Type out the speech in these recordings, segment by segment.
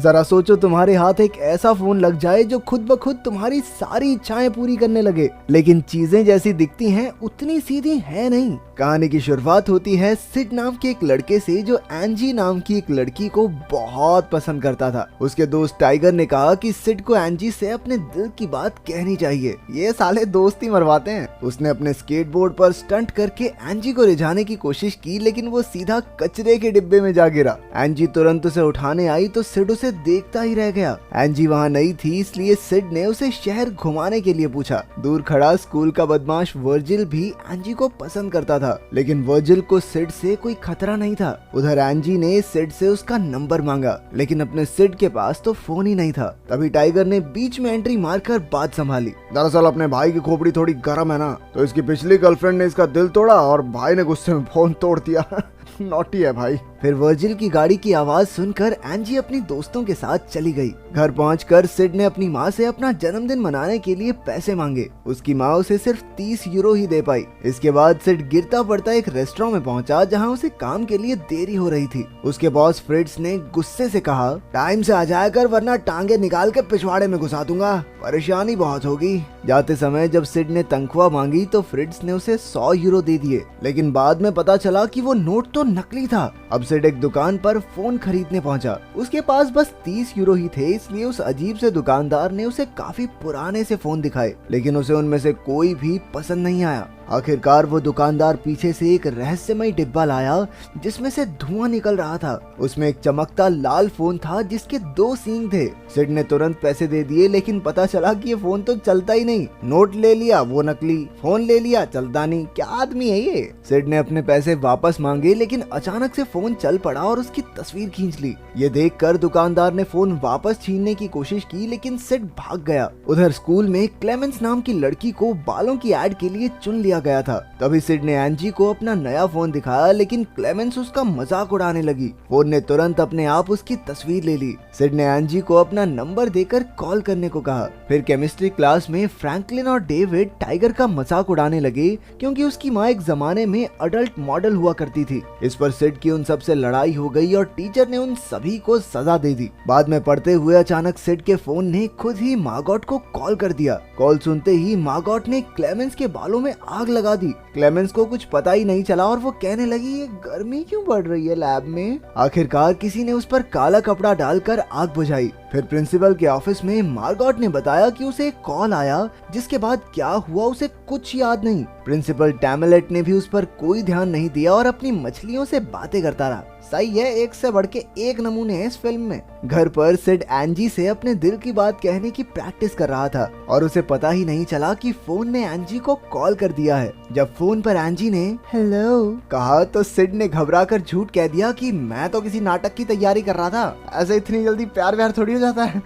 जरा सोचो तुम्हारे हाथ एक ऐसा फोन लग जाए जो खुद ब खुद तुम्हारी सारी इच्छाएं पूरी करने लगे, लेकिन चीजें जैसी दिखती हैं उतनी सीधी है नहीं। कहानी की शुरुआत होती है सिड नाम के एक लड़के से जो एंजी नाम की एक लड़की को बहुत पसंद करता था। उसके दोस्त टाइगर ने कहा कि सिड को एंजी से अपने दिल की बात कहनी चाहिए, ये साले दोस्ती मरवाते हैं। उसने अपने स्केटबोर्ड पर स्टंट करके एंजी को रिझाने की कोशिश की, लेकिन वो सीधा कचरे के डिब्बे में जा गिरा। एंजी तुरंत उसे उठाने आई तो सिड उसे देखता ही रह गया। एंजी वहाँ नहीं थी, इसलिए सिड ने उसे शहर घुमाने के लिए पूछा। दूर खड़ा स्कूल का बदमाश वर्जिल भी एंजी को पसंद करता था, लेकिन वर्जिल को सिड से कोई खतरा नहीं था। उधर एंजी ने सिड से उसका नंबर मांगा, लेकिन अपने सिड के पास तो फोन ही नहीं था। तभी टाइगर ने बीच में एंट्री मारकर बात संभाली। दरअसल अपने भाई की खोपड़ी थोड़ी गर्म है ना, तो इसकी पिछली गर्लफ्रेंड ने इसका दिल तोड़ा और भाई ने गुस्से में फोन तोड़ दिया। नॉटी है भाई। फिर वर्जिल की गाड़ी की आवाज सुनकर एंजी अपनी दोस्तों के साथ चली गई। घर पहुंचकर सिड ने अपनी माँ से अपना जन्मदिन मनाने के लिए पैसे मांगे। उसकी माँ उसे सिर्फ 30 यूरो ही दे पाई। इसके बाद सिड गिरता पड़ता एक रेस्टोरेंट में पहुंचा जहां उसे काम के लिए देरी हो रही थी। उसके बॉस फ्रिट्ज ने गुस्से से कहा, टाइम से आ जाया कर वरना टांगे निकाल के पिछवाड़े में घुसा दूंगा, परेशानी बहुत होगी। जाते समय जब सिड ने तनख्वाह मांगी तो फ्रिट्ज ने उसे 100 यूरो दे दिए, लेकिन बाद में पता चला कि वो नोट तो नकली था। अब सिड एक दुकान पर फोन खरीदने पहुंचा। उसके पास बस 30 यूरो ही थे, इसलिए उस अजीब से दुकानदार ने उसे काफी पुराने से फोन दिखाए, लेकिन उसे उनमें से कोई भी पसंद नहीं आया। आखिरकार वो दुकानदार पीछे से एक रहस्यमय डिब्बा लाया जिसमें से धुआं निकल रहा था। उसमें एक चमकता लाल फोन था जिसके 2 सींग थे। सिड ने तुरंत पैसे दे दिए, लेकिन पता चला कि ये फोन तो चलता ही नहीं। नोट ले लिया वो नकली, फोन ले लिया चलता नहीं, क्या आदमी है ये। सिड ने अपने पैसे वापस मांगे, लेकिन अचानक से फोन चल पड़ा और उसकी तस्वीर खींच ली। ये देखकर दुकानदार ने फोन वापस छीनने की कोशिश की, लेकिन सिड भाग गया। उधर स्कूल में क्लेमेंस नाम की लड़की को बालों की एड के लिए चुन लिया गया था। तभी सिड ने एंजी को अपना नया फोन दिखाया, लेकिन क्लेमेंस उसका मजाक उड़ाने लगी। फोन ने तुरंत अपने आप उसकी तस्वीर ले ली। सिड ने एंजी को अपना नंबर देकर कॉल करने को कहा। फिर केमिस्ट्री क्लास में फ्रैंकलिन और डेविड टाइगर का मजाक उड़ाने लगे, क्योंकि उसकी माँ एक जमाने में अडल्ट मॉडल हुआ करती थी। इस पर सिड की उन सबसे लड़ाई हो गई और टीचर ने उन सभी को सजा दे दी। बाद में पढ़ते हुए अचानक सिड के फोन ने खुद ही मार्गोट को कॉल कर दिया। कॉल सुनते ही मार्गोट ने क्लेमेंस के बालों में आग लगा दी। क्लेमेंस को कुछ पता ही नहीं चला और वो कहने लगी, ये गर्मी क्यों बढ़ रही है लैब में। आखिरकार किसी ने उस पर काला कपड़ा डालकर आग बुझाई। फिर प्रिंसिपल के ऑफिस में मार्गोट ने बताया कि उसे एक कॉल आया, जिसके बाद क्या हुआ उसे कुछ याद नहीं। प्रिंसिपल टैमलेट ने भी उस पर कोई ध्यान नहीं दिया और अपनी मछलियों से बातें करता रहा। सही है, एक से बढ़ के एक नमूने हैं इस फिल्म में। घर पर सिड एंजी से अपने दिल की बात कहने की प्रैक्टिस कर रहा था और उसे पता ही नहीं चला कि फोन ने एंजी को कॉल कर दिया है। जब फोन पर एंजी ने हेलो कहा तो सिड ने घबराकर झूठ कह दिया कि मैं तो किसी नाटक की तैयारी कर रहा था, ऐसे इतनी जल्दी प्यार व्यार थोड़ी हो जाता है।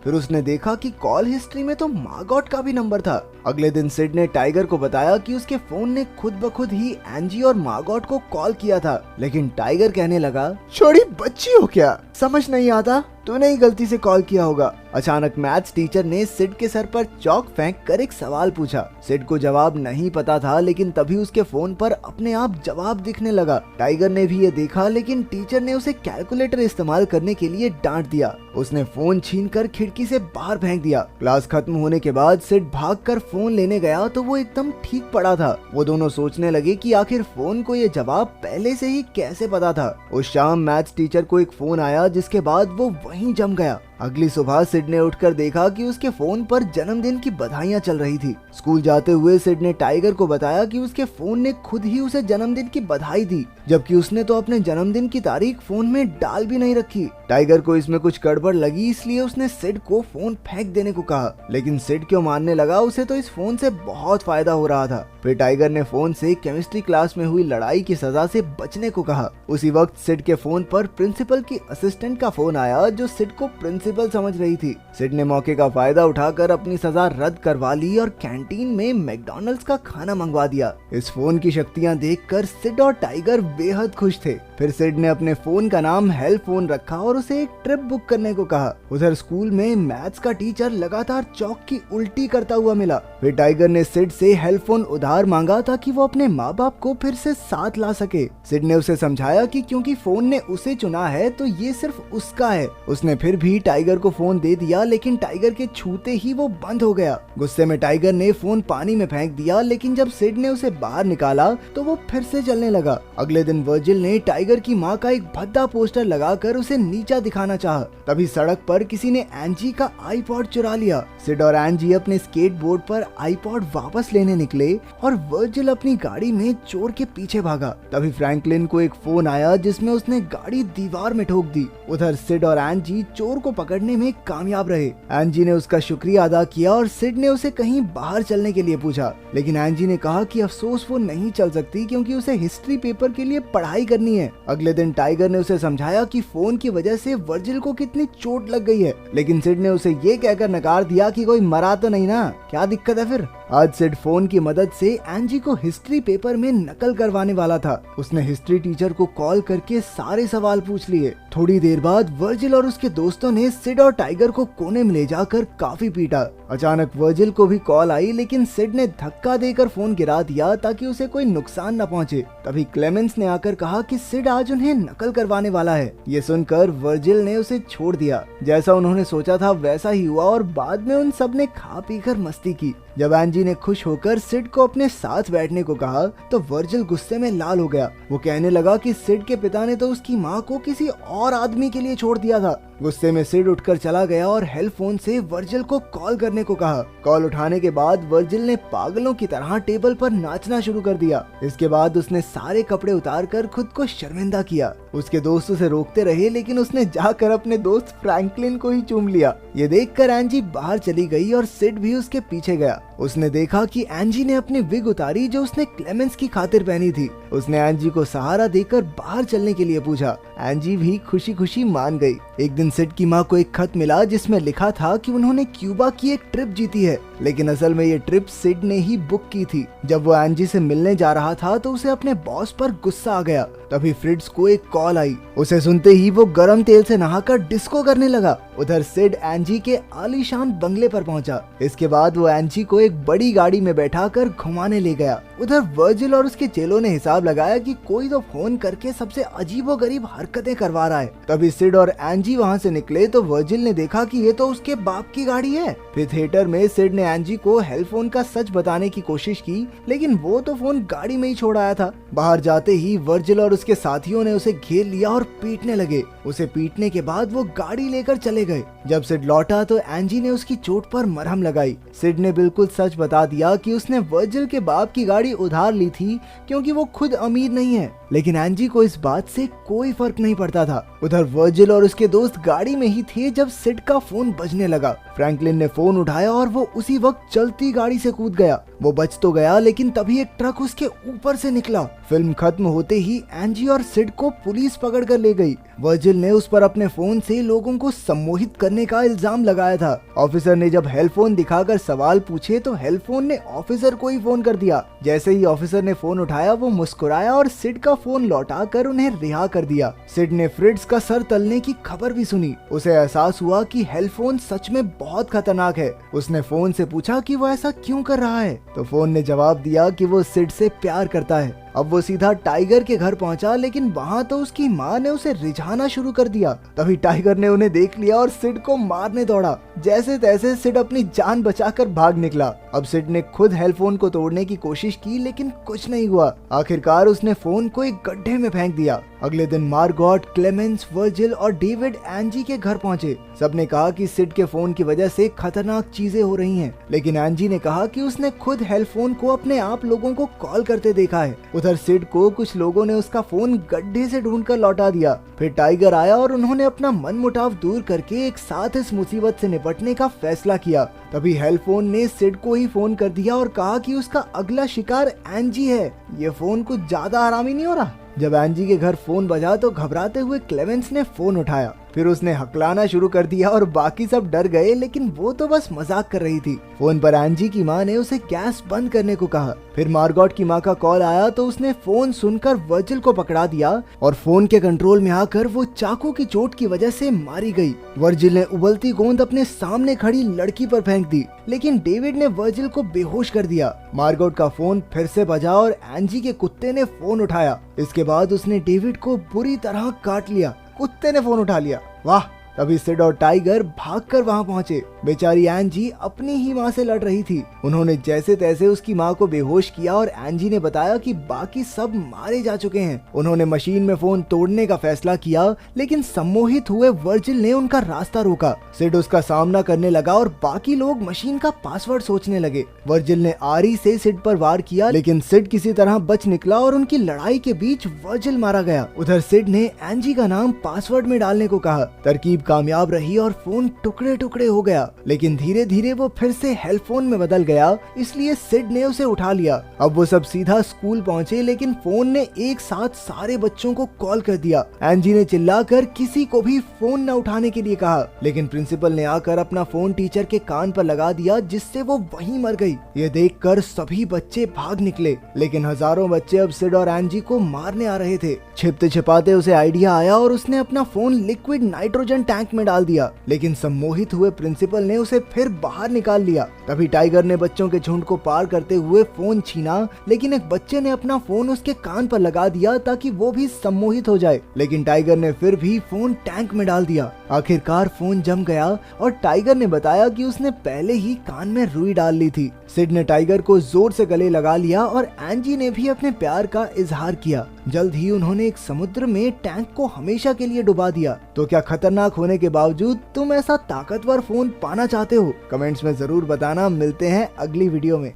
फिर उसने देखा कि कॉल हिस्ट्री में तो मार्गोट का भी नंबर था। अगले दिन सिड ने टाइगर को बताया कि उसके फोन ने खुद ब खुद ही एंजी और मार्गोट को कॉल किया था, लेकिन टाइगर कहने लगा, छोड़ी बच्ची हो क्या, समझ नहीं आता, तूने ही गलती से कॉल किया होगा। अचानक मैथ्स टीचर ने सिड के सर पर चौक फेंक कर एक सवाल पूछा। सिड को जवाब नहीं पता था, लेकिन तभी उसके फोन पर अपने आप जवाब दिखने लगा। टाइगर ने भी ये देखा, लेकिन टीचर ने उसे कैलकुलेटर इस्तेमाल करने के लिए डांट दिया। उसने फोन छीनकर खिड़की से बाहर फेंक दिया। क्लास खत्म होने के बाद सिड भागकर फोन लेने गया तो वो एकदम ठीक पड़ा था। वो दोनों सोचने लगे कि आखिर फोन को ये जवाब पहले से ही कैसे पता था। उस शाम मैथ्स टीचर को एक फोन आया, जिसके बाद वो वहीं जम गया। अगली सुबह सिड ने उठकर देखा कि उसके फोन पर जन्मदिन की बधाइयां चल रही थी। स्कूल जाते हुए सिड ने टाइगर को बताया कि उसके फोन ने खुद ही उसे जन्मदिन की बधाई दी, जबकि उसने तो अपने जन्मदिन की तारीख फोन में डाल भी नहीं रखी। टाइगर को इसमें कुछ गड़बड़ लगी, इसलिए उसने सिड को फोन फेंक देने को कहा, लेकिन सिड क्यों मानने लगा, उसे तो इस फोन से बहुत फायदा हो रहा था। फिर टाइगर ने फोन से केमिस्ट्री क्लास में हुई लड़ाई की सजा से बचने को कहा। उसी वक्त सिड के फोन पर प्रिंसिपल की असिस्टेंट का फोन आया, जो सिड को प्रिंसिपल प्रिंसिपल समझ रही थी। सिड ने मौके का फायदा उठाकर अपनी सजा रद्द करवा ली और कैंटीन में मैकडॉनल्ड्स का खाना मंगवा दिया। इस फोन की शक्तियां देखकर सिड और टाइगर बेहद खुश थे। फिर सिड ने अपने फोन का नाम हेल्प फोन रखा और उसे एक ट्रिप बुक करने को कहा। उधर स्कूल में मैथ्स का टीचर लगातार चौक की उल्टी करता हुआ मिला। फिर टाइगर ने सिड से हेल्प फोन उधार मांगा ताकि वो अपने माँ बाप को फिर से साथ ला सके। सिड ने उसे समझाया कि क्योंकि फोन ने उसे चुना है तो ये सिर्फ उसका है। उसने फिर भी टाइगर को फोन दे दिया, लेकिन टाइगर के छूते ही वो बंद हो गया। गुस्से में टाइगर ने फोन पानी में फेंक दिया, लेकिन जब सिड ने उसे बाहर निकाला तो वो फिर से चलने लगा। अगले दिन वर्जिल ने टाइगर की माँ का एक भद्दा पोस्टर लगाकर उसे नीचा दिखाना चाहा। तभी सड़क पर किसी ने एंजी का आईपॉड चुरा लिया। सिड और एंजी अपने स्केटबोर्ड पर आईपॉड वापस लेने निकले और वर्जिल अपनी गाड़ी में चोर के पीछे भागा। तभी फ्रैंकलिन को एक फोन आया जिसमें उसने गाड़ी दीवार में ठोक दी। उधर सिड और एंजी चोर को पकड़ने में कामयाब रहे। एंजी ने उसका शुक्रिया अदा किया और सिड ने उसे कहीं बाहर चलने के लिए पूछा, लेकिन एंजी ने कहा कि अफसोस वो नहीं चल सकती क्योंकि उसे हिस्ट्री पेपर के लिए पढ़ाई करनी है। अगले दिन टाइगर ने उसे समझाया कि फोन की वजह से वर्जिल को कितनी चोट लग गई है, लेकिन सिड ने उसे ये कहकर नकार दिया कि कोई मरा तो नहीं ना, क्या दिक्कत है फिर। आज सिड फोन की मदद से एंजी को हिस्ट्री पेपर में नकल करवाने वाला था। उसने हिस्ट्री टीचर को कॉल करके सारे सवाल पूछ लिए। थोड़ी देर बाद वर्जिल और उसके दोस्तों ने सिड और टाइगर को कोने में ले जाकर काफी पीटा। अचानक वर्जिल को भी कॉल आई, लेकिन सिड ने धक्का देकर फोन गिरा दिया ताकि उसे कोई नुकसान न पहुंचे। तभी क्लेमेंस ने आकर कहा कि सिड आज उन्हें नकल करवाने वाला है। ये सुनकर वर्जिल ने उसे छोड़ दिया। जैसा उन्होंने सोचा था वैसा ही हुआ और बाद में उन सब ने खा पी कर मस्ती की। जब एंजी ने खुश होकर सिड को अपने साथ बैठने को कहा तो वर्जिल गुस्से में लाल हो गया। वो कहने लगा कि सिड के पिता ने तो उसकी माँ को किसी और आदमी के लिए छोड़ दिया था। गुस्से में सिड उठकर चला गया और हेल्प फोन से वर्जिल को कॉल करने को कहा। कॉल उठाने के बाद वर्जिल ने पागलों की तरह टेबल पर नाचना शुरू कर दिया। इसके बाद उसने सारे कपड़े उतारकर खुद को शर्मिंदा किया। उसके दोस्त उसे रोकते रहे, लेकिन उसने जाकर अपने दोस्त फ्रैंकलिन को ही चूम लिया। ये देखकर एंजी बाहर चली गई और सिड भी उसके पीछे गया। उसने देखा कि एंजी ने अपनी विग उतारी जो उसने क्लेमेंस की खातिर पहनी थी। उसने एंजी को सहारा देकर बाहर चलने के लिए पूछा। एंजी भी खुशी खुशी मान गई। एक दिन सिड की माँ को एक खत मिला जिसमें लिखा था कि उन्होंने क्यूबा की एक ट्रिप जीती है, लेकिन असल में ये ट्रिप सिड ने ही बुक की थी। जब वो एंजी से मिलने जा रहा था तो उसे अपने बॉस पर गुस्सा आ गया। तभी फ्रिट्ज को एक कॉल आई। उसे सुनते ही वो गर्म तेल से नहाकर डिस्को करने लगा। उधर सिड एंजी के आलीशान बंगले पर पहुंचा। इसके बाद वो एंजी को एक बड़ी गाड़ी में बैठाकर घुमाने ले गया। उधर वर्जिल और उसके चेलों ने हिसाब लगाया कि कोई तो फोन करके सबसे अजीबोगरीब हरकतें करवा रहा है। तभी सिड और एंजी वहां से निकले तो वर्जिल ने देखा कि ये तो उसके बाप की गाड़ी है। फिर थिएटर में सिड ने एंजी को हेल्प फोन का सच बताने की कोशिश की, लेकिन वो तो फोन गाड़ी में ही छोड़ आया था। बाहर जाते ही वर्जिल और उसके साथियों ने उसे घेर लिया और पीटने लगे। उसे पीटने के बाद वो गाड़ी लेकर चले गए। जब सिड लौटा तो एंजी ने उसकी चोट पर मरहम लगाई। सिड ने बिल्कुल सच बता दिया कि उसने वर्जिल के बाप की गाड़ी उधार ली थी क्योंकि वो खुद अमीर नहीं है, लेकिन एंजी को इस बात से कोई फर्क नहीं पड़ता था। उधर वर्जिल और उसके दोस्त गाड़ी में ही थे जब सिड का फोन बजने लगा। फ्रैंकलिन ने फोन उठाया और वो उसी वक्त चलती गाड़ी से कूद गया। वो बच तो गया, लेकिन तभी एक ट्रक उसके ऊपर से निकला। फिल्म खत्म होते ही एंजी और सिड को पुलिस पकड़ कर ले गई। वर्जिल ने उस पर अपने फोन से लोगों को सम्मोहित करने का इल्जाम लगाया था। ऑफिसर ने जब हेल्प फोन दिखाकर सवाल पूछे तो हेल्प फोन ने ऑफिसर को ही फोन कर दिया। जैसे ही ऑफिसर ने फोन उठाया वो मुस्कुराया और सिड का फोन लौटाकर उन्हें रिहा कर दिया। सिड ने फ्रिट्ज का सर तलने की खबर भी सुनी। उसे एहसास हुआ कि हेल्प फोन सच में बहुत खतरनाक है। उसने फोन से पूछा कि वो ऐसा क्यों कर रहा है, तो फोन ने जवाब दिया कि वो सिड से प्यार करता है। अब वो सीधा टाइगर के घर पहुंचा, लेकिन वहां तो उसकी माँ ने उसे रिझाना शुरू कर दिया। तभी टाइगर ने उन्हें देख लिया और सिड को मारने दौड़ा। जैसे तैसे सिड अपनी जान बचाकर भाग निकला। अब सिड ने खुद हेल्प फोन को तोड़ने की कोशिश की, लेकिन कुछ नहीं हुआ। आखिरकार उसने फोन को एक गड्ढे में फेंक दिया। अगले दिन मार्गोट, क्लेमेंस, वर्जिल और डेविड एंजी के घर पहुंचे। सबने कहा कि सिड के फोन की वजह से खतरनाक चीजें हो रही हैं, लेकिन एंजी ने कहा कि उसने खुद हेल्प फोन को अपने आप लोगों को कॉल करते देखा है। उधर सिड को कुछ लोगों ने उसका फोन गड्ढे से ढूंढकर लौटा दिया। फिर टाइगर आया और उन्होंने अपना मनमुटाव दूर करके एक साथ इस मुसीबत से निपटने का फैसला किया। तभी हेल्प फोन ने सिड को ही फोन कर दिया और कहा कि उसका अगला शिकार एंजी है। ये फोन कुछ ज्यादा आरामी नहीं हो रहा। जब एंजी के घर फोन बजा तो घबराते हुए क्लेमेंस ने फोन उठाया। फिर उसने हकलाना शुरू कर दिया और बाकी सब डर गए, लेकिन वो तो बस मजाक कर रही थी। फोन पर एंजी की माँ ने उसे गैस बंद करने को कहा। फिर मार्गोट की माँ का कॉल आया तो उसने फोन सुनकर वर्जिल को पकड़ा दिया और फोन के कंट्रोल में आकर वो चाकू की चोट की वजह से मारी गई। वर्जिल ने उबलती गोंद अपने सामने खड़ी लड़की पर फेंक दी, लेकिन डेविड ने वर्जिल को बेहोश कर दिया। मार्गोट का फोन फिर से बजा और एंजी के कुत्ते ने फोन उठाया। इसके बाद उसने डेविड को बुरी तरह काट लिया। कुत्ते ने फोन उठा लिया, वाह। तभी सिड और टाइगर भागकर वहां पहुंचे। बेचारी एंजी अपनी ही माँ से लड़ रही थी। उन्होंने जैसे तैसे उसकी माँ को बेहोश किया और एंजी ने बताया कि बाकी सब मारे जा चुके हैं। उन्होंने मशीन में फोन तोड़ने का फैसला किया, लेकिन सम्मोहित हुए वर्जिल ने उनका रास्ता रोका। सिड उसका सामना करने लगा और बाकी लोग मशीन का पासवर्ड सोचने लगे। वर्जिल ने आरी से सिड पर वार किया, लेकिन सिड किसी तरह बच निकला और उनकी लड़ाई के बीच वर्जिल मारा गया। उधर सिड ने एंजी का नाम पासवर्ड में डालने को कहा। तरकीब कामयाब रही और फोन टुकड़े टुकड़े हो गया, लेकिन धीरे धीरे वो फिर से हेल्प फोन में बदल गया, इसलिए सिड ने उसे उठा लिया। अब वो सब सीधा स्कूल पहुंचे, लेकिन फोन ने एक साथ सारे बच्चों को कॉल कर दिया। एंजी ने चिल्लाकर किसी को भी फोन न उठाने के लिए कहा, लेकिन प्रिंसिपल ने आकर अपना फोन टीचर के कान पर लगा दिया, जिससे वो वहीं मर गई। ये देखकर सभी बच्चे भाग निकले, लेकिन हजारों बच्चे अब सिड और एंजी को मारने आ रहे थे। छिपते छिपाते उसे आइडिया आया और उसने अपना फोन लिक्विड नाइट्रोजन टैंक में डाल दिया, लेकिन सम्मोहित हुए प्रिंसिपल ने उसे फिर बाहर निकाल लिया। तभी टाइगर ने बच्चों के झुंड को पार करते हुए फोन छीना, लेकिन एक बच्चे ने अपना फोन उसके कान पर लगा दिया ताकि वो भी सम्मोहित हो जाए, लेकिन टाइगर ने फिर भी फोन टैंक में डाल दिया। आखिरकार फोन जम गया और टाइगर ने बताया कि उसने पहले ही कान में रुई डाल ली थी। सिड ने टाइगर को जोर से गले लगा लिया और एंजी ने भी अपने प्यार का इजहार किया। जल्द ही उन्होंने एक समुद्र में टैंक को हमेशा के लिए डुबा दिया। तो क्या खतरनाक होने के बावजूद तुम ऐसा ताकतवर फोन पाना चाहते हो? कमेंट्स में जरूर बताना। मिलते हैं अगली वीडियो में।